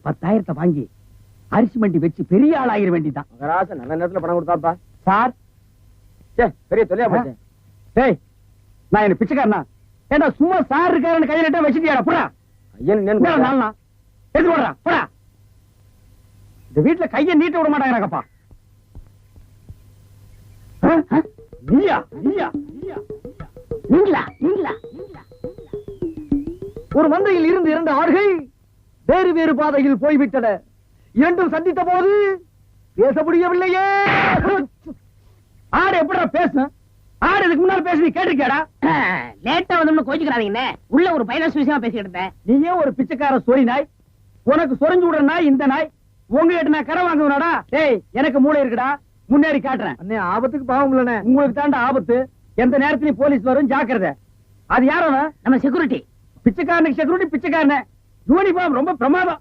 10,000 வாங்கி அரிசி மண்டி வச்சு பெரிய ஆள் ஆகிற வேண்டிதான். மகராசன் நல்ல நேரத்துல பணம் கொடுத்தாப்பா. சார் பெரிய தொல்லையா போச்சு. டேய் நான் என்ன பிச்சைக்காரனா? ஏண்டா சும்மா சார் இருக்காருன்னு கையில இட்ட வச்சிட்டியாடா? போடா ஐயன் நாளா எடுத்து போடுறா போடா. இந்த வீட்டுல கையை நீட்ட விட மாட்டாங்கப்பா. நீயா நீயா நீங்களா நீங்களா? ஒரு மந்தையில் இருந்து 2 ஆடுகள் வேறு வேறு பாதையில் போய்விட்டன. இரண்டும் சந்தித்த போது பேச முடியவில்லையே. ஆடு எப்படா பேச? ஆடு இதுக்கு முன்னால பேசி கேட்டிருக்கியாடா? லேட்டா வந்து கோச்சுக்கிறாதீங்க. உள்ள ஒரு பைனான்ஸ் விஷயமா பேசிக்கிட்டு இருந்தேன். நீயே ஒரு பிச்சைக்கார சொறி நாய். உனக்கு சொரிஞ்சு விடுற நாய் இந்த நாய். உங்ககிட்ட நான் கரை வாங்குவனாடா? டேய் எனக்கு மூளை இருக்குடா, முன்னேறி காட்டுறேன். அண்ணே ஆபத்துக்கு பாவங்களே. உங்களுக்கு தாண்டா ஆபத்து. எந்த நேரத்திலயும் போலீஸ் வரும், ஜாக்கிரதை. அது யாரும் நம்ம செக்யூரிட்டி. பிச்சைக்காரனுக்கு செக்யூரிட்டி பிச்சைக்காரன யூனிஃபார்ம் ரொம்ப பிரமாதம்.